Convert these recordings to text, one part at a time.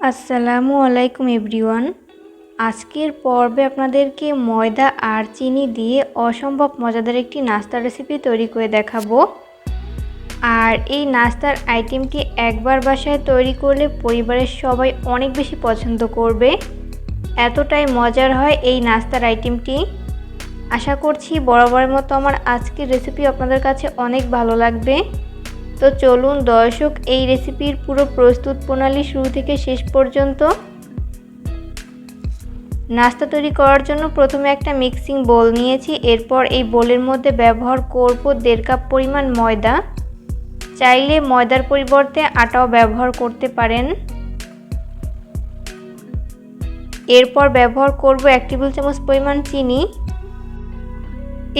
আসসালামু আলাইকুম এভরিওয়ান। আজকের পর্বে আপনাদেরকে ময়দা আর চিনি দিয়ে অসম্ভব মজাদার একটি নাস্তার রেসিপি তৈরি করে দেখাবো। আর এই নাস্তার আইটেমটি একবার বাসায় তৈরি করলে পরিবারের সবাই অনেক বেশি পছন্দ করবে, এতটাই মজার হয় এই নাস্তার আইটেমটি। আশা করছি বরাবরের মতো আমার আজকের রেসিপি আপনাদের কাছে অনেক ভালো লাগবে। তো চলুন দর্শক, এই রেসিপির পুরো প্রস্তুত প্রণালী শুরু থেকে শেষ পর্যন্ত। নাস্তা তৈরি করার জন্য প্রথমে একটা মিক্সিং বোল নিয়েছি। এরপর এই বোলের মধ্যে ব্যবহার করব 1.5 কাপ পরিমাণ ময়দা। চাইলে ময়দার পরিবর্তে আটাও ব্যবহার করতে পারেন। এরপর ব্যবহার করব 1 টেবিল চামচ পরিমাণ চিনি।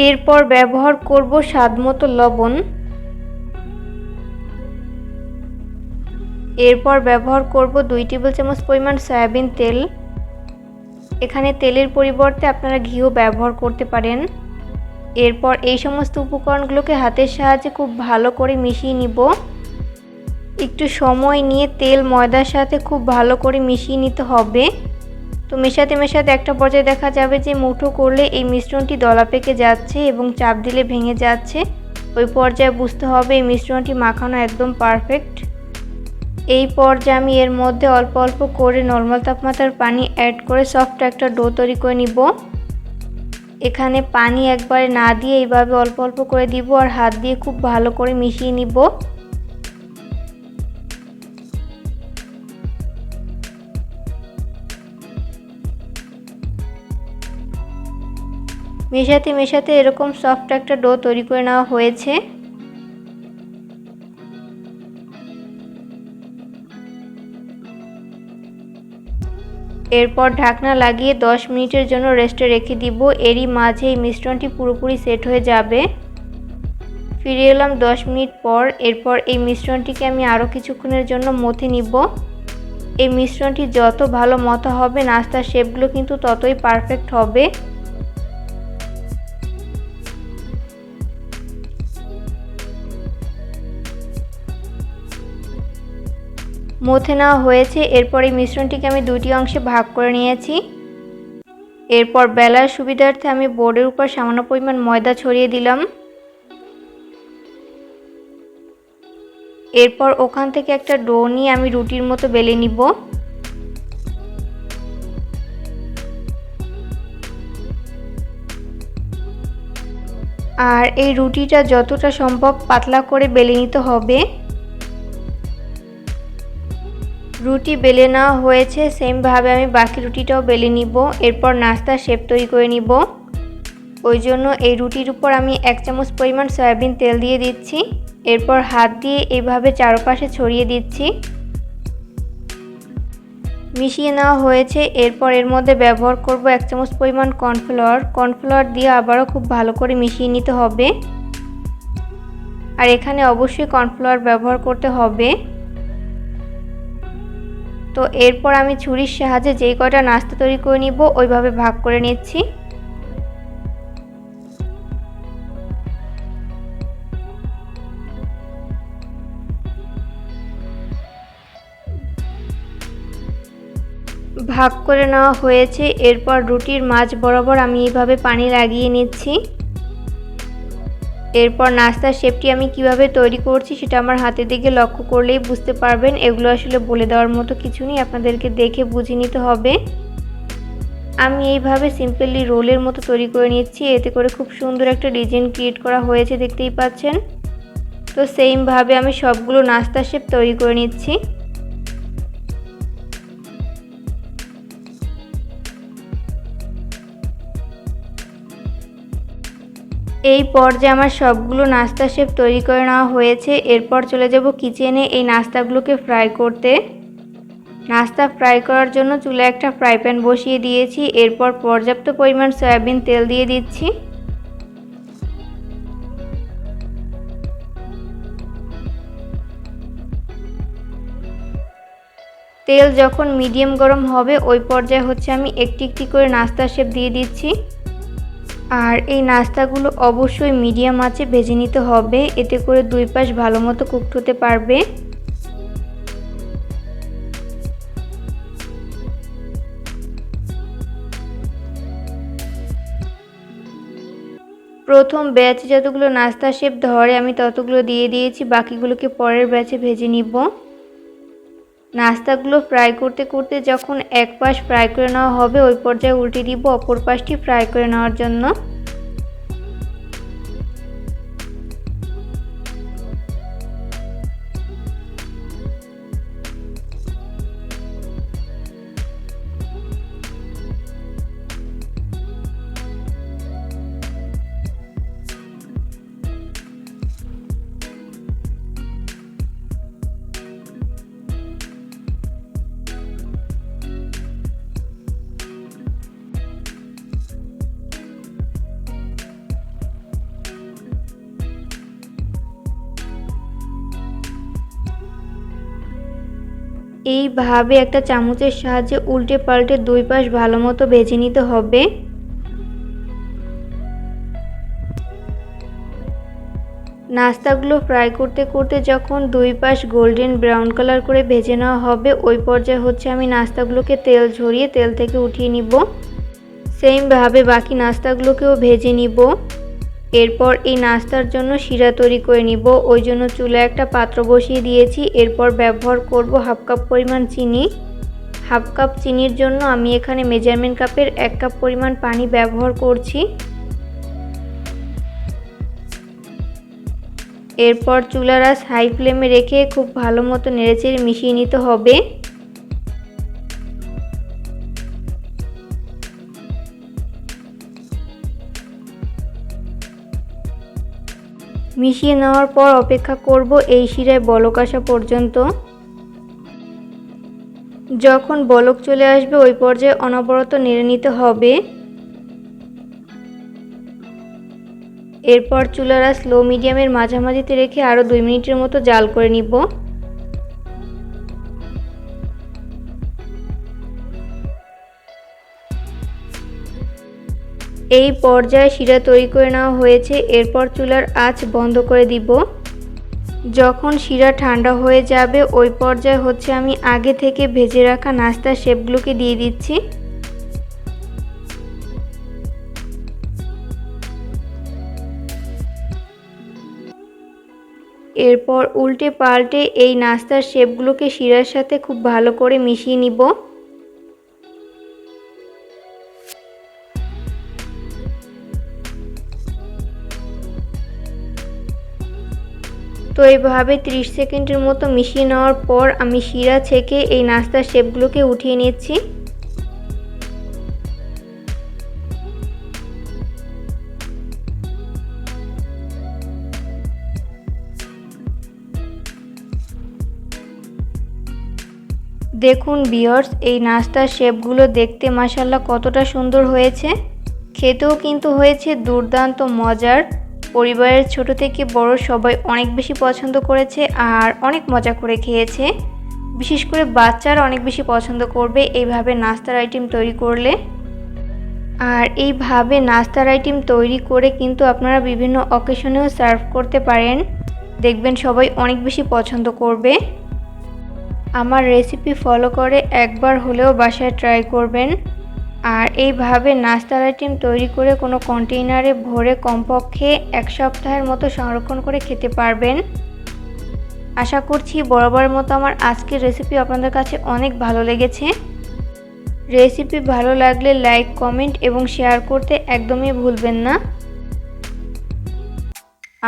এরপর ব্যবহার করব স্বাদমতো লবণ। এরপর ব্যবহার করব 2 টেবিল চামচ পরিমাণ সয়াবিন তেল। এখানে তেলের পরিবর্তে আপনারা ঘিও ব্যবহার করতে পারেন। এরপর এই সমস্ত উপকরণগুলোকে হাতের সাহায্যে খুব ভালো করে মিশিয়ে নিব। একটু সময় নিয়ে তেল ময়দার সাথে খুব ভালো করে মিশিয়ে নিতে হবে। তো মেশাতে মেশাতে একটা পর্যায়ে দেখা যাবে যে মুঠো করলে এই মিশ্রণটি দলা পেকে যাচ্ছে এবং চাপ দিলে ভেঙে যাচ্ছে। ওই পর্যায়ে বুঝতে হবে এই মিশ্রণটি মাখানো একদম পারফেক্ট। এই পর্যায়ে আমি এর মধ্যে অল্প অল্প করে নরমাল তাপমাত্রার পানি অ্যাড করে সফট একটা ডো তৈরি করে নিব। এখানে পানি একবারে না দিয়ে এইভাবে অল্প অল্প করে দিব আর হাত দিয়ে খুব ভালো করে মিশিয়ে নিব। মেশাতে মেশাতে এরকম সফট একটা ডো তৈরি করে নেওয়া হয়েছে। এরপর ঢাকনা লাগিয়ে 10 মিনিটের জন্য রেস্টে রেখে দিব। এরই মাঝে এই মিশ্রণটি পুরোপুরি সেট হয়ে যাবে। ফিরে এলাম 10 মিনিট পর। এরপর এই মিশ্রণটিকে আমি আরও কিছুক্ষণের জন্য মথে নিব। এই মিশ্রণটি যত ভালো মথা হবে নাস্তার শেপগুলো কিন্তু ততই পারফেক্ট হবে। মথে নেওয়া হয়েছে। এরপর এই মিশ্রণটিকে আমি 2টি অংশে ভাগ করে নিয়েছি। এরপর বেলার সুবিধার্থে আমি বোর্ডের উপর সামান্য পরিমাণ ময়দা ছড়িয়ে দিলাম। এরপর ওখান থেকে একটা ডো নিয়ে আমি রুটির মতো বেলে নিব। আর এই রুটিটা যতটা সম্ভব পাতলা করে বেলে নিতে হবে। রুটি বেলে নেওয়া হয়েছে, সেমভাবে আমি বাকি রুটিটাও বেলে নিব। এরপর নাস্তার শেপ তৈরি করে নিব। ওই জন্য এই রুটির উপর আমি 1 চামচ পরিমাণ সয়াবিন তেল দিয়ে দিচ্ছি। এরপর হাত দিয়ে এইভাবে চারপাশে ছড়িয়ে দিচ্ছি। মিশিয়ে নেওয়া হয়েছে। এরপর এর মধ্যে ব্যবহার করব 1 চামচ পরিমাণ কর্নফ্লাওয়ার দিয়ে আবারও খুব ভালো করে মিশিয়ে নিতে হবে। আর এখানে অবশ্যই কর্নফ্লাওয়ার ব্যবহার করতে হবে। তো এরপর আমি ছুরির সাহায্যে যেই কয়টা নাস্তা তৈরি করে নিব ওইভাবে ভাগ করে নিচ্ছি। ভাগ করে নেওয়া হয়েছে। এরপর রুটির মাঝ বরাবর আমি এইভাবে পানি লাগিয়ে নিচ্ছি। এরপর নাস্তার শেপটি আমি কিভাবে তৈরি করছি সেটা আমার হাতের দিকে লক্ষ্য করলেই বুঝতে পারবেন। এগুলো আসলে বলে দেওয়ার মতো কিছু নেই, আপনাদেরকে দেখে বুঝে নিতে হবে। আমি এইভাবে সিম্পলি রোলের মতো তৈরি করে নিচ্ছি। এতে করে খুব সুন্দর একটা ডিজাইন ক্রিয়েট করা হয়েছে, দেখতেই পাচ্ছেন। তো সেমভাবে আমি সবগুলো নাস্তার শেপ তৈরি করে নিচ্ছি। এই পর্যায়ে আমার সবগুলো নাস্তা শেপ তৈরি করে নেওয়া হয়েছে। এরপর চলে যাব কিচেনে এই নাস্তাগুলোকে ফ্রাই করতে। নাস্তা ফ্রাই করার জন্য চুলায় একটা ফ্রাই প্যান বসিয়ে দিয়েছি। এরপর পর্যাপ্ত পরিমাণ সয়াবিন তেল দিয়ে দিচ্ছি। তেল যখন মিডিয়াম গরম হবে ওই পর্যায়ে আমি একটি একটি করে নাস্তার শেপ দিয়ে দিচ্ছি। আর এই নাস্তাগুলো অবশ্যই মিডিয়াম আঁচে ভেজে নিতে হবে, এতে করে দুই পাশ ভালো মতো কুকড হতে পারবে। প্রথম ব্যাচে যতগুলো নাস্তা শেপ ধরে আমি ততগুলো দিয়ে দিয়েছি, বাকিগুলোকে পরের ব্যাচে ভেজে নিব। নাস্তাগুলো ফ্রাই করতে করতে যখন এক পাশ ফ্রাই করে নেওয়া হবে ওই পর্যায়ে উল্টে দিব অপর পাশটি ফ্রাই করে নেওয়ার জন্য। এইভাবে একটা চামচের সাহায্যে উল্টে পাল্টে দুই পাশ ভালো মতো ভেজে নিতে হবে। নাস্তাগুলো ফ্রাই করতে করতে যখন দুই পাশ গোল্ডেন ব্রাউন কালার করে ভেজে নেওয়া হবে ওই পর্যায়ে আমি নাস্তাগুলোকে তেল ঝরিয়ে তেল থেকে উঠিয়ে নিব। সেমভাবে বাকি নাস্তাগুলোকেও ভেজে নিব। এরপর এই নাস্তার জন্য শিরা তৈরি করে নিব। ওই জন্য চুলায় একটা পাত্র বসিয়ে দিয়েছি। এরপর ব্যবহার করব হাফ কাপ পরিমাণ চিনি। হাফ কাপ চিনির জন্য আমি এখানে মেজারমেন্ট কাপের 1 কাপ পরিমাণ পানি ব্যবহার করছি। এরপর চুলার আঁচ হাই ফ্লেমে রেখে খুব ভালো মতো নেড়েচেড়ে মিশিয়ে নিতে হবে। মিশিয়ে নেওয়ার পর অপেক্ষা করব এই শিরায় বলক আসা পর্যন্ত। যখন বলক চলে আসবে ওই পর্যায়ে অনবরত নেড়ে নিতে হবে। এরপর চুলার আঁচ লো মিডিয়ামের মাঝামাঝিতে রেখে আরও 2 মিনিটের মতো জাল করে নিব। এই পর্যায়ে শিরা তৈরি করে নেওয়া হয়েছে। এরপর চুলার আঁচ বন্ধ করে দিব। যখন শিরা ঠান্ডা হয়ে যাবে ওই পর্যায়ে আমি আগে থেকে ভেজে রাখা নাস্তার শেপগুলোকে দিয়ে দিচ্ছি। এরপর উল্টে পাল্টে এই নাস্তার শেপগুলোকে শিরার সাথে খুব ভালো করে মিশিয়ে নিব। তো এইভাবে 30 সেকেন্ডের মতো মিশিয়ে নেওয়ার পর আমি শিরা ছেঁকে এই নাস্তার শেপগুলোকে উঠিয়ে নিচ্ছি। দেখুন ভিউয়ার্স, এই নাস্তার শেপগুলো দেখতে মাশাআল্লাহ কতটা সুন্দর হয়েছে। খেতেও কিন্তু হয়েছে দুর্দান্ত মজার। পরিবারের ছোট থেকে বড় সবাই অনেক বেশি পছন্দ করেছে আর অনেক মজা করে খেয়েছে। বিশেষ করে বাচ্চারা অনেক বেশি পছন্দ করবে এইভাবে নাস্তার আইটেম তৈরি করলে। আর এইভাবে নাস্তার আইটেম তৈরি করে কিন্তু আপনারা বিভিন্ন অকেশনেও সার্ভ করতে পারেন। দেখবেন সবাই অনেক বেশি পছন্দ করবে। আমার রেসিপি ফলো করে একবার হলেও বাসায় ট্রাই করবেন। আর এইভাবে নাস্তার আইটেম তৈরি করে কোনো কন্টেইনারে ভরে কমপক্ষে 1 সপ্তাহের মতো সংরক্ষণ করে খেতে পারবেন। আশা করছি বরাবরের মতো আমার আজকের রেসিপি আপনাদের কাছে অনেক ভালো লেগেছে। রেসিপি ভালো লাগলে লাইক, কমেন্ট এবং শেয়ার করতে একদমই ভুলবেন না।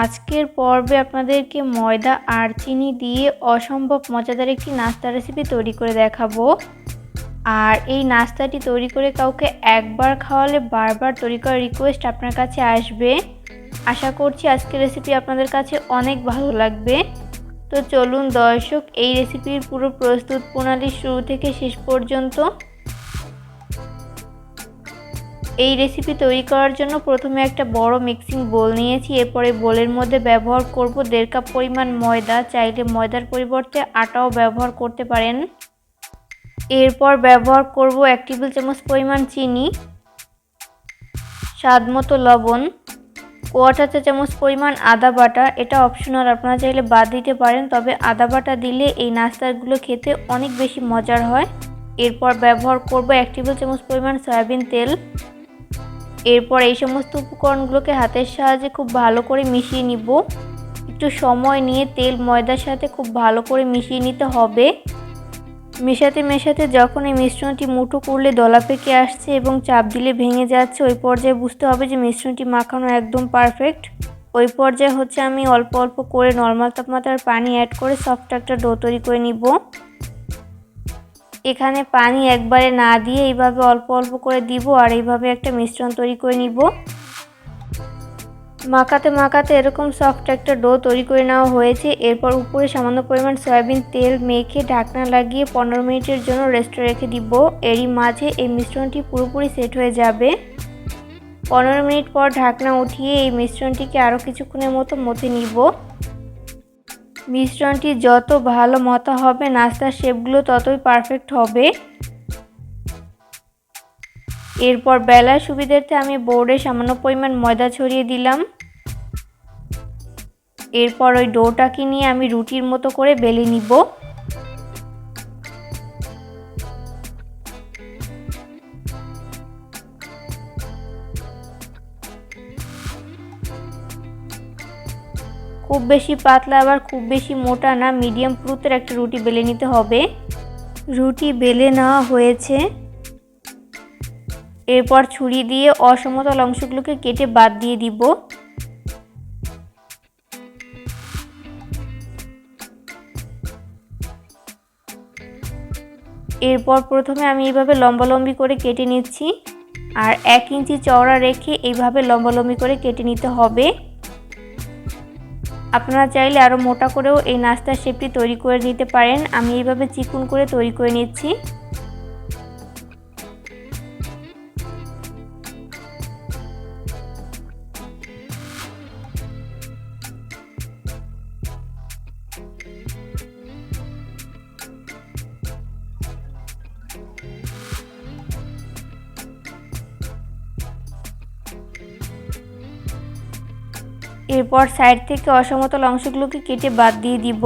আজকের পর্বে আপনাদেরকে ময়দা আর চিনি দিয়ে অসম্ভব মজাদার একটি নাস্তা রেসিপি তৈরি করে দেখাবো। আর এই নাস্তাটি তৈরি করে কাউকে একবার খাওয়ালে বারবার তৈরি করার রিকোয়েস্ট আপনার কাছে আসবে। আশা করছি আজকের রেসিপি আপনাদের কাছে অনেক ভালো লাগবে। তো চলুন দর্শক, এই রেসিপির পুরো প্রস্তুত প্রণালী শুরু থেকে শেষ পর্যন্ত। এই রেসিপি তৈরি করার জন্য প্রথমে একটা বড় মিক্সিং বোল নিয়েছি। এরপরে বোলের মধ্যে ব্যবহার করব 1.5 কাপ পরিমাণ ময়দা। চাইলে ময়দার পরিবর্তে আটাও ব্যবহার করতে পারেন। এরপর ব্যবহার করব 1 টেবিল চামচ পরিমাণ চিনি, স্বাদ মতো লবণ, 1/4 চা চামচ পরিমাণ আদা বাটা। এটা অপশনাল, আপনারা চাইলে বাদ দিতে পারেন, তবে আদা বাটা দিলে এই নাস্তাগুলো খেতে অনেক বেশি মজার হয়। এরপর ব্যবহার করব 1 টেবিল চামচ পরিমাণ সয়াবিন তেল। এরপর এই সমস্ত উপকরণগুলোকে হাতের সাহায্যে খুব ভালো করে মিশিয়ে নিব। একটু সময় নিয়ে তেল ময়দার সাথে খুব ভালো করে মিশিয়ে নিতে হবে। মেশাতে মেশাতে যখন এই মিশ্রণটি মুঠো করলে দলা পেকে আসছে এবং চাপ দিলে ভেঙে যাচ্ছে, ওই পর্যায়ে বুঝতে হবে যে মিশ্রণটি মাখানো একদম পারফেক্ট। ওই পর্যায়ে হচ্ছে আমি অল্প অল্প করে নর্মাল তাপমাত্রার পানি অ্যাড করে সফট একটা ডো তৈরি করে নিব। এখানে পানি একবারে না দিয়ে এইভাবে অল্প অল্প করে দিব আর এইভাবে একটা মিশ্রণ তৈরি করে নিব। মাখাতে মাখাতে এরকম সফট একটা ডো তৈরি করে নেওয়া হয়েছে। এরপর উপরে সামান্য পরিমাণ সয়াবিন তেল মেখে ঢাকনা লাগিয়ে 15 মিনিটের জন্য রেস্টে রেখে দিব। এরই মাঝে এই মিশ্রণটি পুরোপুরি সেট হয়ে যাবে। 15 মিনিট পর ঢাকনা উঠিয়ে এই মিশ্রণটিকে আরও কিছুক্ষণের মতো মথে নিব। মিশ্রণটি যত ভালো মথা হবে নাস্তার শেপগুলো ততই পারফেক্ট হবে। এরপর বেলার সুবিধার্থে আমি বোর্ডে সামান্য পরিমাণ ময়দা ছড়িয়ে দিলাম। এরপর ওই ডোটাকে নিয়ে আমি রুটির মতো করে বেলে নিব। খুব বেশি পাতলা আবার খুব বেশি মোটা না, মিডিয়াম পুরুত্বের একটা রুটি বেলে নিতে হবে। রুটি বেলে নেওয়া হয়েছে। এরপর ছুরি দিয়ে অসমতল অংশগুলোকে কেটে বাদ দিয়ে দিব। এরপর প্রথমে আমি এইভাবে লম্বালম্বি করে কেটে নিচ্ছি আর 1 ইঞ্চি চওড়া রেখে এইভাবে লম্বালম্বি করে কেটে নিতে হবে। আপনারা চাইলে আরও মোটা করেও এই নাস্তার শেপটি তৈরি করে নিতে পারেন। আমি এইভাবে চিকন করে তৈরি করে নিচ্ছি। এরপর সাইড থেকে অসমতল অংশগুলোকে কেটে বাদ দিয়ে দিব।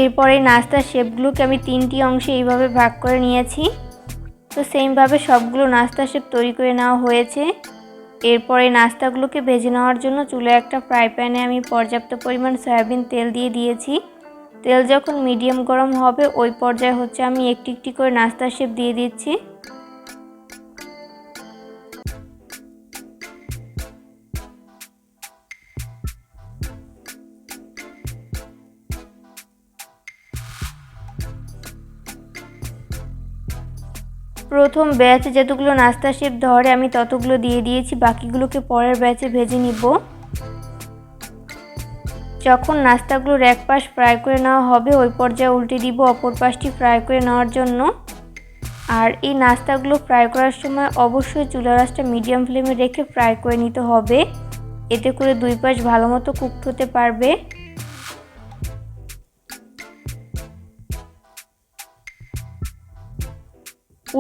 এরপরে নাস্তার শেপগুলোকে আমি 3টি অংশে এইভাবে ভাগ করে নিয়েছি। তো সেমভাবে সবগুলো নাস্তার শেপ তৈরি করে নেওয়া হয়েছে। এরপরে নাস্তাগুলোকে ভেজে নেওয়ার জন্য চুলায় একটা ফ্রাই প্যানে আমি পর্যাপ্ত পরিমাণ সয়াবিন তেল দিয়ে দিয়েছি। তেল যখন মিডিয়াম গরম হবে ওই পর্যায়ে হচ্ছে আমি একটি একটি করে নাস্তার শেপ দিয়ে দিচ্ছি। প্রথম ব্যাচে যতগুলো নাস্তার শেপ ধরে আমি ততগুলো দিয়ে দিয়েছি, বাকিগুলোকে পরের ব্যাচে ভেজে নিব। যখন নাস্তাগুলোর এক পাশ ফ্রাই করে নেওয়া হবে ওই পর্যায়ে উল্টে দিব অপর পাশটি ফ্রাই করে নেওয়ার জন্য। আর এই নাস্তাগুলো ফ্রাই করার সময় অবশ্যই চুলার আঁচটা মিডিয়াম ফ্লেমে রেখে ফ্রাই করে নিতে হবে, এতে করে দুই পাশ ভালো মতো কুকড হতে পারবে।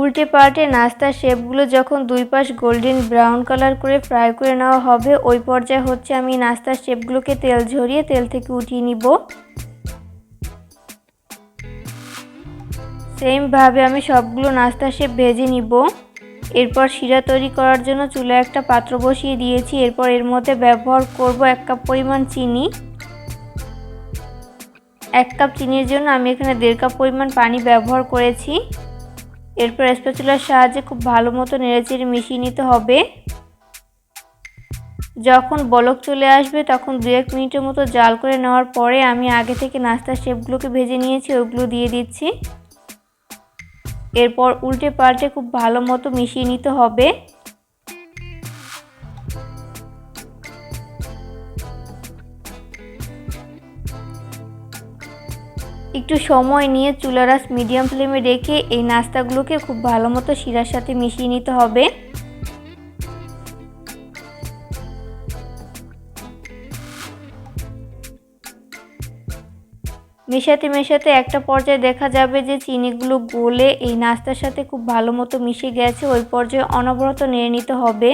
উল্টে পাল্টে নাস্তার শেপগুলো যখন দুই পাশ গোল্ডেন ব্রাউন কালার করে ফ্রাই করে নেওয়া হবে ওই পর্যায়ে হচ্ছে আমি নাস্তার শেপগুলোকে তেল ঝরিয়ে তেল থেকে উঠিয়ে নিব। সেমভাবে আমি সবগুলো নাস্তার শেপ ভেজে নিব। এরপর শিরা তৈরি করার জন্য চুলায় একটা পাত্র বসিয়ে দিয়েছি। এরপর এর মধ্যে ব্যবহার করব 1 কাপ পরিমাণ চিনি। 1 কাপ চিনির জন্য আমি এখানে 1.5 কাপ পরিমাণ পানি ব্যবহার করেছি। এরপর স্প্যাচুলার সাহায্যে খুব ভালো মতো নেড়েচেড়ে মিশিয়ে নিতে হবে। যখন বলক চলে আসবে তখন 2-1 মিনিটের মতো জাল করে নেওয়ার পরে আমি আগে থেকে নাস্তার শেপগুলোকে ভেজে নিয়েছি ওগুলো দিয়ে দিচ্ছি। এরপর উল্টে পাল্টে খুব ভালো মতো মিশিয়ে নিতে হবে। একটু সময় নিয়ে চুলার আঁচ মিডিয়াম ফ্লেমে রেখে এই নাস্তাগুলোকে খুব ভালো মতো শিরার সাথে মিশিয়ে নিতে হবে। মেশাতে মেশাতে একটা পর্যায়ে দেখা যাবে যে চিনিগুলো গলে এই নাস্তার সাথে খুব ভালো মতো মিশে গেছে। ওই পর্যায়ে অনবরত নেড়ে নিতে হবে।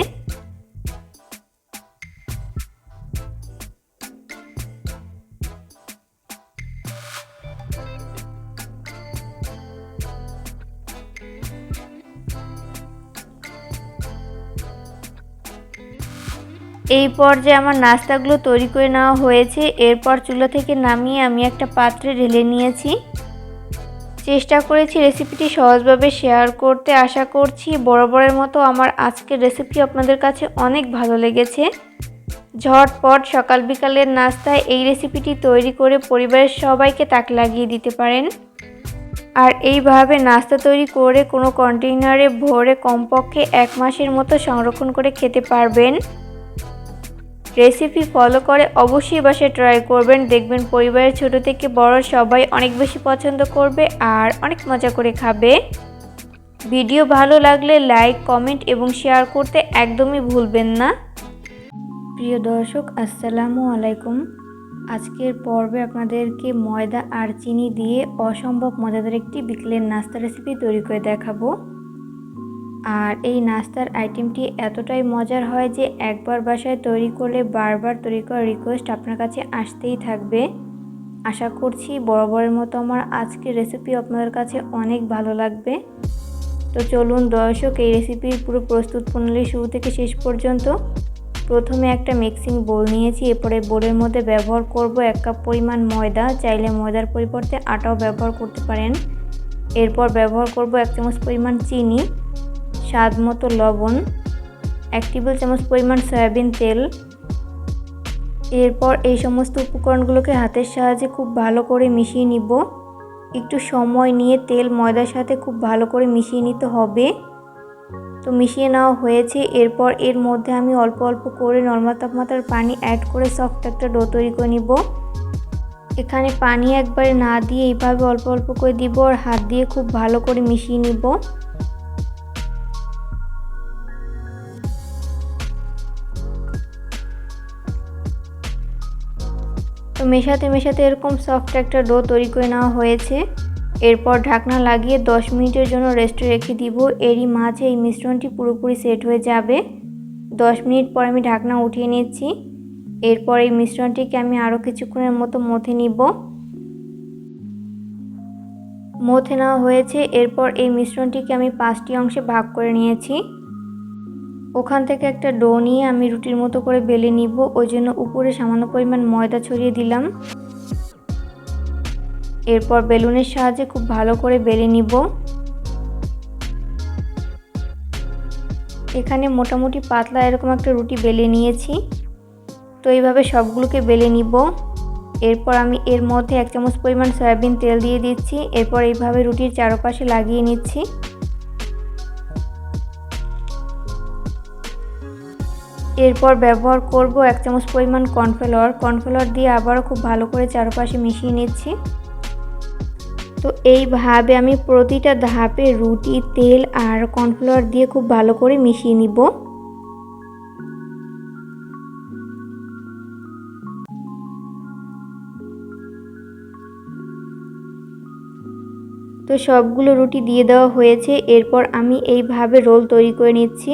এই পর্যায়ে আমার নাস্তাগুলো তৈরি করে নেওয়া হয়েছে। এরপর চুলা থেকে নামিয়ে আমি একটা পাত্রে ঢেলে নিয়েছি। চেষ্টা করেছি রেসিপিটি সহজভাবে শেয়ার করতে। আশা করছি বরাবরের মতো আমার আজকের রেসিপি আপনাদের কাছে অনেক ভালো লেগেছে। ঝটপট সকাল বিকালের নাস্তায় এই রেসিপিটি তৈরি করে পরিবারের সবাইকে তাক লাগিয়ে দিতে পারেন। আর এইভাবে নাস্তা তৈরি করে কোনো কন্টেইনারে ভরে কমপক্ষে 1 মাসের মতো সংরক্ষণ করে খেতে পারবেন। রেসিপি ফলো করে অবশ্যই বাসায় ট্রাই করবেন। দেখবেন পরিবারের ছোট থেকে বড় সবাই অনেক বেশি পছন্দ করবে আর অনেক মজা করে খাবে। ভিডিও ভালো লাগলে লাইক, কমেন্ট এবং শেয়ার করতে একদমই ভুলবেন না। প্রিয় দর্শক, আসসালামু আলাইকুম। আজকের পর্বে আপনাদেরকে ময়দা আর চিনি দিয়ে অসম্ভব মজাদার একটি বিকেলের নাস্তা রেসিপি তৈরি করে দেখাবো। আর এই নাস্তার আইটেমটি এতটাই মজার হয় যে একবার বাসায় তৈরি করলে বারবার তৈরি করার রিকোয়েস্ট আপনার কাছে আসতেই থাকবে। আশা করছি বরাবরের মতো আমার আজকের রেসিপি আপনাদের কাছে অনেক ভালো লাগবে। তো চলুন দর্শক, এই রেসিপির পুরো প্রস্তুত প্রণালী শুরু থেকে শেষ পর্যন্ত। প্রথমে একটা মিক্সিং বোল নিয়েছি। এরপরে বোলের মধ্যে ব্যবহার করব 1 কাপ পরিমাণ ময়দা। চাইলে ময়দার পরিবর্তে আটাও ব্যবহার করতে পারেন। এরপর ব্যবহার করব 1 চামচ পরিমাণ চিনি, স্বাদ মতো লবণ, 1 টেবিল চামচ পরিমাণ সয়াবিন তেল। এরপর এই সমস্ত উপকরণগুলোকে হাতের সাহায্যে খুব ভালো করে মিশিয়ে নিব। একটু সময় নিয়ে তেল ময়দার সাথে খুব ভালো করে মিশিয়ে নিতে হবে। তো মিশিয়ে নেওয়া হয়েছে। এরপর এর মধ্যে আমি অল্প অল্প করে নরমাল তাপমাত্রার পানি অ্যাড করে সফট একটা ডো তৈরি করে নিব। এখানে পানি একবারে না দিয়ে এইভাবে অল্প অল্প করে দিব আর হাত দিয়ে খুব ভালো করে মিশিয়ে নিব। তো মেশাতে মেশাতে এরকম সফট একটা ডো তৈরি করে নেওয়া হয়েছে। এরপর ঢাকনা লাগিয়ে 10 মিনিটের জন্য রেস্টে রেখে দিব। এরই মাঝে এই মিশ্রণটি পুরোপুরি সেট হয়ে যাবে। 10 মিনিট পর আমি ঢাকনা উঠিয়ে নিচ্ছি। এরপর এই মিশ্রণটিকে আমি আরও কিছুক্ষণের মতো মথে নিব। মথে নেওয়া হয়েছে। এরপর এই মিশ্রণটিকে আমি 5টি অংশে ভাগ করে নিয়েছি। ওখান থেকে একটা ডো নিয়ে আমি রুটির মতো করে বেলে নিব। ওই জন্য উপরে সামান্য পরিমাণ ময়দা ছড়িয়ে দিলাম। এরপর বেলুনের সাহায্যে খুব ভালো করে বেলে নিব। এখানে মোটামুটি পাতলা এরকম একটা রুটি বেলে নিয়েছি। তো এইভাবে সবগুলোকে বেলে নিব। এরপর আমি এর মধ্যে 1 চামচ পরিমাণ সয়াবিন তেল দিয়ে দিচ্ছি। এরপর এইভাবে রুটির চারপাশে লাগিয়ে নিচ্ছি। এরপর ব্যবহার করব 1 চামচ পরিমাণ কর্নফ্লাওয়ার দিয়ে আবারও খুব ভালো করে চারপাশে মিশিয়ে নিচ্ছি। তো এইভাবে আমি প্রতিটা ধাপে রুটি, তেল আর কর্নফ্লাওয়ার দিয়ে খুব ভালো করে মিশিয়ে নিব। তো সবগুলো রুটি দিয়ে দেওয়া হয়েছে। এরপর আমি এইভাবে রোল তৈরি করে নিচ্ছি।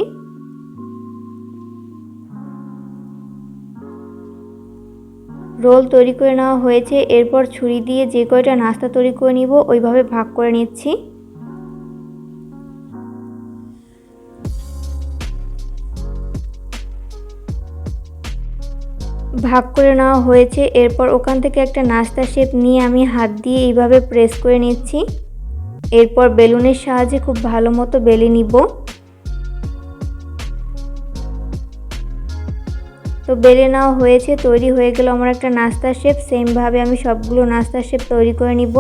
রোল তৈরি করে নেওয়া হয়েছে। এরপর ছুরি দিয়ে যে কয়টা নাস্তা তৈরি করে নিব ওইভাবে ভাগ করে নিচ্ছি। ভাগ করে নেওয়া হয়েছে। এরপর ওখান থেকে একটা নাস্তা শেপ নিয়ে আমি হাত দিয়ে এইভাবে প্রেস করে নিচ্ছি। এরপর বেলুনের সাহায্যে খুব ভালো মতো বেলে নিব। তো বেলে নেওয়া হয়েছে। তৈরি হয়ে গেল আমার একটা নাস্তার শেপ। সেমভাবে আমি সবগুলো নাস্তার শেপ তৈরি করে নিব।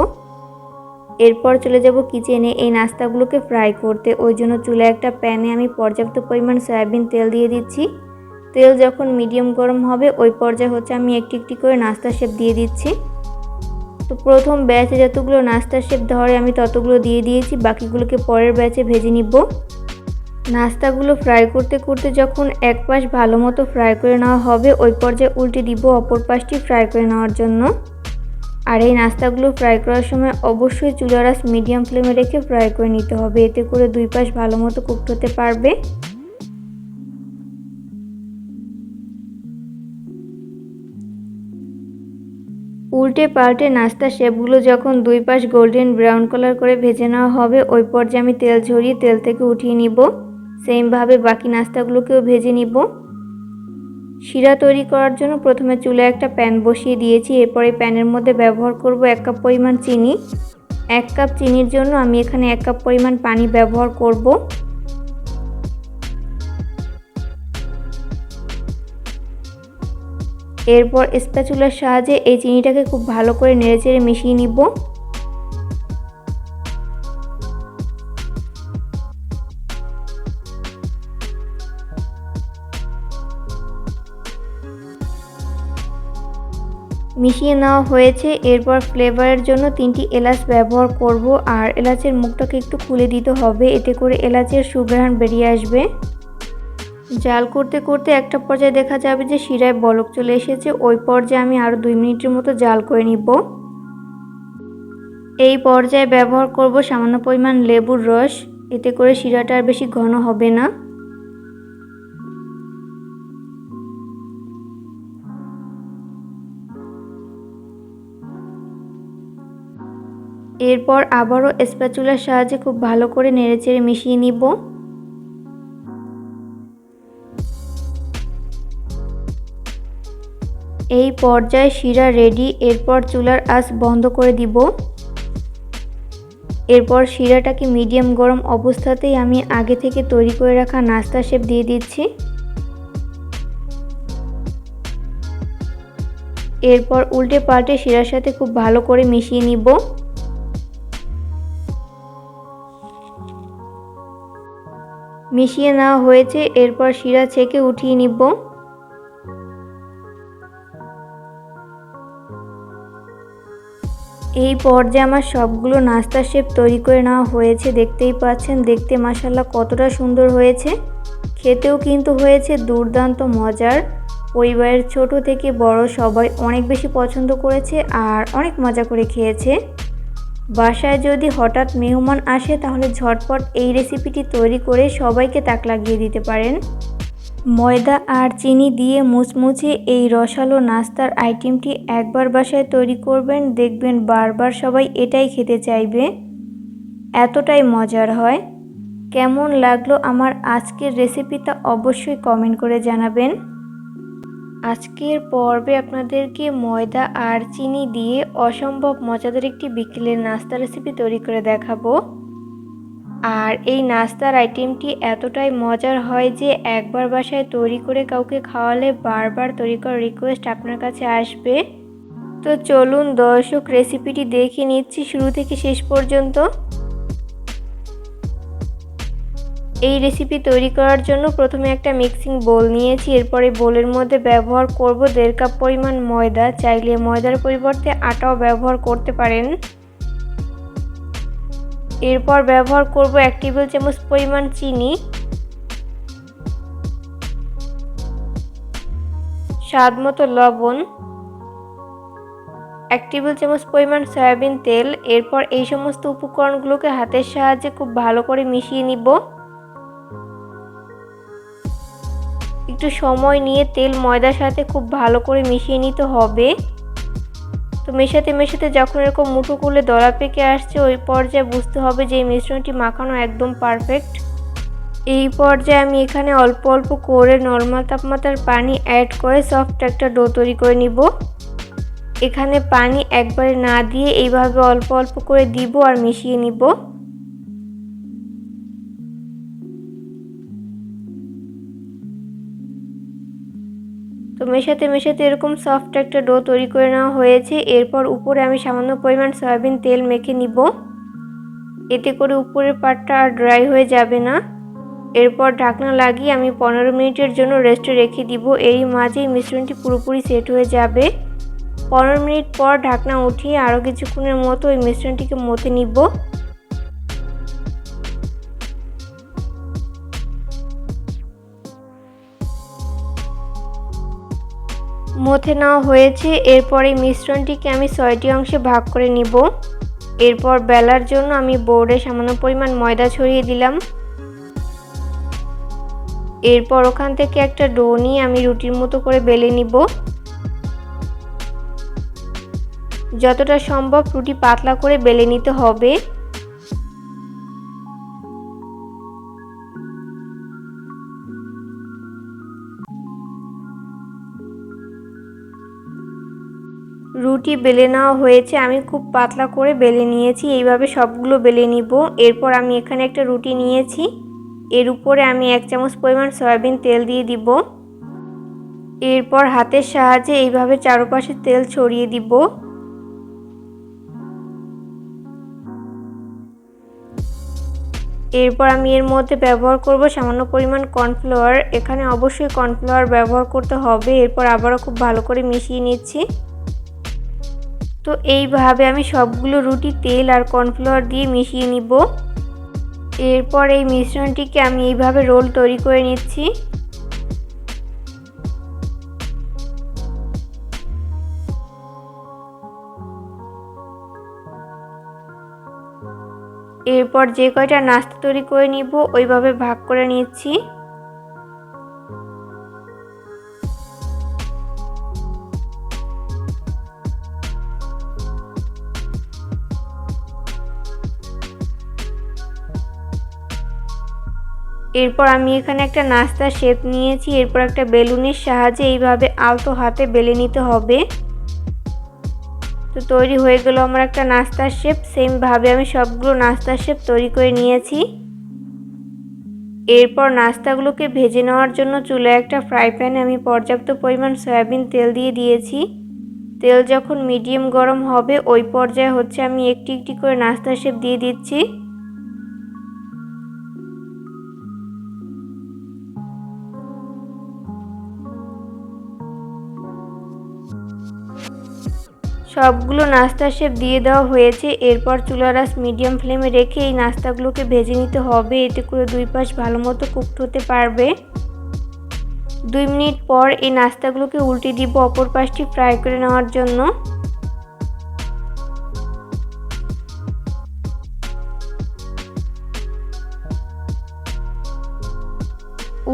এরপর চলে যাব কিচেনে এই নাস্তাগুলোকে ফ্রাই করতে। ওই জন্য চুলায় একটা প্যানে আমি পর্যাপ্ত পরিমাণ সয়াবিন তেল দিয়ে দিচ্ছি। তেল যখন মিডিয়াম গরম হবে ওই পর্যায়ে আমি একটি একটি করে নাস্তার শেপ দিয়ে দিচ্ছি। তো প্রথম ব্যাচে যতগুলো নাস্তার শেপ ধরে আমি ততগুলো দিয়ে দিয়েছি। বাকিগুলোকে পরের ব্যাচে ভেজে নিব। নাস্তাগুলো ফ্রাই করতে করতে যখন এক পাশ ভালো মতো ফ্রাই করে নেওয়া হবে ওই পর্যায়ে উল্টে দিব অপর পাশটি ফ্রাই করে নেওয়ার জন্য। আর এই নাস্তাগুলো ফ্রাই করার সময় অবশ্যই চুলার আঁচ মিডিয়াম ফ্লেমে রেখে ফ্রাই করে নিতে হবে। এতে করে দুই পাশ ভালো মতো কুকড হতে পারবে। উল্টে পাল্টে নাস্তার শেপগুলো যখন দুই পাশ গোল্ডেন ব্রাউন কালার করে ভেজে নেওয়া হবে ওই পর্যায়ে আমি তেল ঝরিয়ে তেল থেকে উঠিয়ে নিব। সেমভাবে বাকি নাস্তাগুলোকেও ভেজে নিব। শিরা তৈরি করার জন্য প্রথমে চুলায় একটা প্যান বসিয়ে দিয়েছি। এরপর এই প্যানের মধ্যে ব্যবহার করব 1 কাপ পরিমাণ চিনি। 1 কাপ চিনির জন্য আমি এখানে 1 কাপ পরিমাণ পানি ব্যবহার করব। এরপর স্প্যাচুলার সাহায্যে এই চিনিটাকে খুব ভালো করে নেড়েচেড়ে মিশিয়ে নিব। মিশিয়ে নেওয়া হয়েছে। এরপর ফ্লেভারের জন্য 3টি এলাচ ব্যবহার করব, আর এলাচের মুখটাকে একটু খুলে দিতে হবে, এতে করে এলাচের সুঘ্রাণ বেরিয়ে আসবে। জাল করতে করতে একটা পর্যায়ে দেখা যাবে যে শিরায় বলক চলে এসেছে। ওই পর্যায়ে আমি আরও 2 মিনিটের মতো জাল করে নিব। এই পর্যায়ে ব্যবহার করব সামান্য পরিমাণ লেবুর রস, এতে করে শিরাটা আর বেশি ঘন হবে না। এরপর আবারও স্প্যাচুলার সাহায্যে খুব ভালো করে নেড়েচেড়ে মিশিয়ে নিব। এই পর্যায়ে শিরা রেডি। এরপর চুলার আঁচ বন্ধ করে দিব। এরপর শিরাটাকে মিডিয়াম গরম অবস্থাতেই আমি আগে থেকে তৈরি করে রাখা নাস্তা শেপ দিয়ে দিচ্ছি। এরপর উল্টে পাল্টে শিরার সাথে খুব ভালো করে মিশিয়ে নিব। মিশিয়ে নেওয়া হয়েছে। এরপর শিরা ছেঁকে উঠিয়ে নিব। এই পর্যায়ে আমার সবগুলো নাস্তা শেপ তৈরি করে নেওয়া হয়েছে। দেখতেই পাচ্ছেন, দেখতে মাশাআল্লাহ কতটা সুন্দর হয়েছে। খেতেও কিন্তু হয়েছে দুর্দান্ত মজার। পরিবারের ছোট থেকে বড় সবাই অনেক বেশি পছন্দ করেছে আর অনেক মজা করে খেয়েছে। বাসায় যদি হঠাৎ মেহমান আসে তাহলে ঝটপট এই রেসিপিটি তৈরি করে সবাইকে তাক লাগিয়ে দিতে পারেন। ময়দা আর চিনি দিয়ে মুচমুচে এই রসালো নাস্তার আইটেমটি একবার বাসায় তৈরি করবেন, দেখবেন বারবার সবাই এটাই খেতে চাইবে। এতটাই মজার হয়। কেমন লাগলো আমার আজকের রেসিপিটা অবশ্যই কমেন্ট করে জানাবেন। আজকের পর্বে আপনাদেরকে ময়দা আর চিনি দিয়ে অসম্ভব মজাদার একটি বিকেলের নাস্তা রেসিপি তৈরি করে দেখাবো। আর এই নাস্তার আইটেমটি এতটাই মজার হয় যে একবার বাসায় তৈরি করে কাউকে খাওয়ালে বারবার তৈরি করার রিকোয়েস্ট আপনার কাছে আসবে। তো চলুন দর্শক, রেসিপিটি দেখে নিচ্ছি শুরু থেকে শেষ পর্যন্ত। এই রেসিপি তৈরি করার জন্য প্রথমে একটা মিক্সিং বোল নিয়েছি। এরপরে বোলের মধ্যে ব্যবহার করব 1.5 কাপ পরিমাণ ময়দা। চাইলে ময়দার পরিবর্তে আটাও ব্যবহার করতে পারেন। এরপর ব্যবহার করব 1 টেবিল চামচ পরিমাণ চিনি, স্বাদ মতো লবণ, 1 টেবিল চামচ পরিমাণ সয়াবিন তেল। এরপর এই সমস্ত উপকরণগুলোকে হাতের সাহায্যে খুব ভালো করে মিশিয়ে নিব। একটু সময় নিয়ে তেল ময়দার সাথে খুব ভালো করে মিশিয়ে নিতে হবে। তো মেশাতে মেশাতে যখন এরকম মুঠো করলে দলা পেকে আসছে, ওই পর্যায়ে বুঝতে হবে যে এই মিশ্রণটি মাখানো একদম পারফেক্ট। এই পর্যায়ে আমি এখানে অল্প অল্প করে নরমাল তাপমাত্রার পানি অ্যাড করে সফট একটা ডো তৈরি করে নিব। এখানে পানি একবারে না দিয়ে এইভাবে অল্প অল্প করে দিব আর মিশিয়ে নিব। তো মেশাতে মেশাতে এরকম সফট একটা ডো তৈরি করে নেওয়া হয়েছে। এরপর উপরে আমি সামান্য পরিমাণ সয়াবিন তেল মেখে নিব, এতে করে উপরের পাটটা আর ড্রাই হয়ে যাবে না। এরপর ঢাকনা লাগিয়ে আমি 15 মিনিটের জন্য রেস্টে রেখে দিব। এই মাঝেই মিশ্রণটি পুরোপুরি সেট হয়ে যাবে। 15 মিনিট পর ঢাকনা উঠিয়ে আরও কিছুক্ষণের মতো এই মিশ্রণটিকে মথে নিব। মথে নেওয়া হয়েছে। এরপর এই মিশ্রণটিকে আমি 6টি অংশে ভাগ করে নিব। এরপর বেলার জন্য আমি বোর্ডে সামান্য পরিমাণ ময়দা ছড়িয়ে দিলাম। এরপর ওখান থেকে একটা ডো নিয়ে আমি রুটির মতো করে বেলে নিব। যতটা সম্ভব রুটি পাতলা করে বেলে নিতে হবে। রুটি বেলে নেওয়া হয়েছে, আমি খুব পাতলা করে বেলে নিয়েছি। এইভাবে সবগুলো বেলে নিব। এরপর আমি এখানে একটা রুটি নিয়েছি, এর উপরে আমি 1 চামচ পরিমাণ সয়াবিন তেল দিয়ে দিব। এরপর হাতের সাহায্যে এইভাবে চারপাশে তেল ছড়িয়ে দিব। এরপর আমি এর মধ্যে ব্যবহার করব সামান্য পরিমাণ কর্নফ্লাওয়ার। এখানে অবশ্যই কর্নফ্লাওয়ার ব্যবহার করতে হবে। এরপর আবারও খুব ভালো করে মিশিয়ে নিচ্ছি। তো এইভাবে আমি সবগুলো রুটি তেল আর কর্নফ্লাওয়ার দিয়ে মিশিয়ে নিব। এরপর এই মিশ্রণটিকে আমি এইভাবে রোল তৈরি করে নিচ্ছি। এরপর যে কয়টা নাস্তা তৈরি করে নিব ওইভাবে ভাগ করে নিচ্ছি। এরপর আমি এখানে একটা নাস্তার শেপ নিয়েছি। এরপর একটা বেলুনের সাহায্যে এইভাবে আলতো হাতে বেলে নিতে হবে। তো তৈরি হয়ে গেল আমার একটা নাস্তার শেপ। সেমভাবে আমি সবগুলো নাস্তার শেপ তৈরি করে নিয়েছি। এরপর নাস্তাগুলোকে ভেজে নেওয়ার জন্য চুলায় একটা ফ্রাই প্যানে আমি পর্যাপ্ত পরিমাণ সয়াবিন তেল দিয়ে দিয়েছি। তেল যখন মিডিয়াম গরম হবে ওই পর্যায়ে আমি একটি একটি করে নাস্তার শেপ দিয়ে দিচ্ছি। সবগুলো নাস্তার শেপ দিয়ে দেওয়া হয়েছে। এরপর চুলার আঁচ মিডিয়াম ফ্লেমে রেখে এই নাস্তাগুলোকে ভেজে নিতে হবে। এতে করে দুই পাশ ভালো মতো কুকড হতে পারবে। 2 মিনিট পর এই নাস্তাগুলোকে উল্টে দিব অপর পাশটি ফ্রাই করে নেওয়ার জন্য।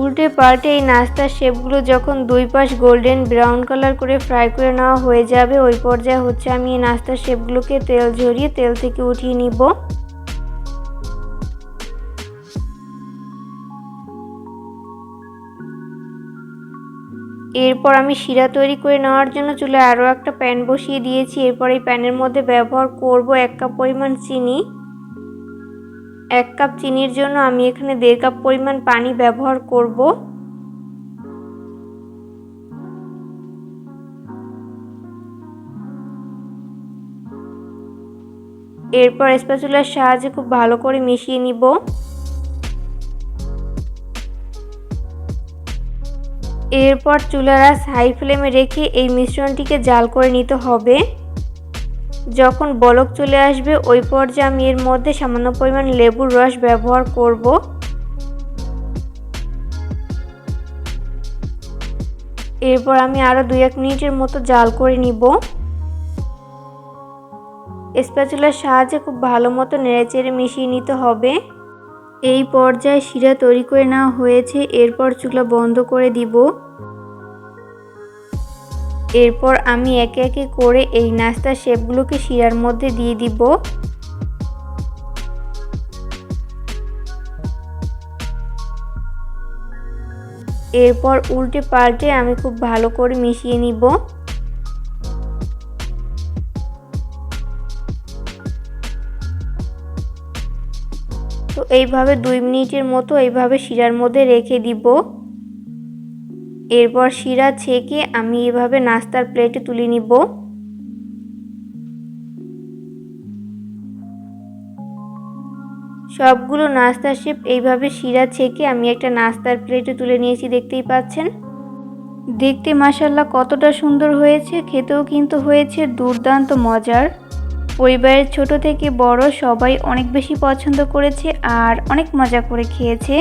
উল্টে পাল্টে এই নাস্তার শেপগুলো যখন দুই পাশ গোল্ডেন ব্রাউন কালার করে ফ্রাই করে নেওয়া হয়ে যাবে ওই পর্যায়ে আমি এই নাস্তার শেপগুলোকে তেল ঝরিয়ে তেল থেকে উঠিয়ে নিব। এরপর আমি শিরা তৈরি করে নেওয়ার জন্য চুলায় আরও একটা প্যান বসিয়ে দিয়েছি। এরপর এই প্যানের মধ্যে ব্যবহার করব 1 কাপ পরিমাণ চিনি। 1 কাপ চিনির জন্য আমি এখানে 1.5 কাপ পরিমাণ পানি ব্যবহার করব। এরপর স্প্যাচুলার সাহায্যে খুব ভালো করে মিশিয়ে নিব। এরপর চুলার আঁচ হাই ফ্লেমে রেখে এই মিশ্রণটিকে জাল করে নিতে হবে। যখন বলক চলে আসবে ওই পর্যায়ে আমি এর মধ্যে সামান্য পরিমাণ লেবুর রস ব্যবহার করব। এরপর আমি আরও 2-1 মিনিটের মতো জাল করে নিব। স্প্যাচুলার সাহায্যে খুব ভালো মতো নেড়েচেড়ে মিশিয়ে নিতে হবে। এই পর্যায়ে শিরা তৈরি করে নেওয়া হয়েছে। এরপর চুলা বন্ধ করে দিব। এরপর আমি একে একে করে এই নাস্তার শেপগুলোকে শিরার মধ্যে দিয়ে দিব। এরপর উল্টে পাল্টে আমি খুব ভালো করে মিশিয়ে নিব। তো এইভাবে 2 মিনিটের মতো এইভাবে শিরার মধ্যে রেখে দিব। এরপর শিরা ছেঁকে আমি এভাবে নাস্তার প্লেটে তুলে নিব। সবগুলো নাস্তার শেপ এইভাবে শিরা ছেঁকে আমি একটা নাস্তার প্লেটে তুলে নিয়েছি, দেখতেই পাচ্ছেন। দেখতে মাশাআল্লাহ কতটা সুন্দর হয়েছে, খেতেও কিন্তু হয়েছে দুর্দান্ত মজার। পরিবারের ছোট থেকে বড় সবাই অনেক বেশি পছন্দ করেছে আর অনেক মজা করে খেয়েছে।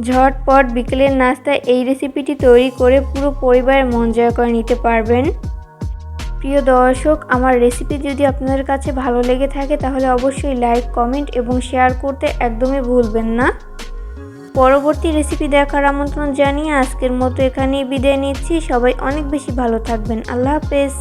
ঝটপট বিকেলের নাস্তায় এই রেসিপিটি তৈরি করে পুরো পরিবারের মন জয় করে নিতে পারবেন। প্রিয় দর্শক, আমার রেসিপি যদি আপনাদের কাছে ভালো লেগে থাকে তাহলে অবশ্যই লাইক, কমেন্ট এবং শেয়ার করতে একদমই ভুলবেন না। পরবর্তী রেসিপি দেখার আমন্ত্রণ জানিয়ে আজকের মতো এখানেই বিদায় নিচ্ছি। সবাই অনেক বেশি ভালো থাকবেন। আল্লাহ হাফেজ।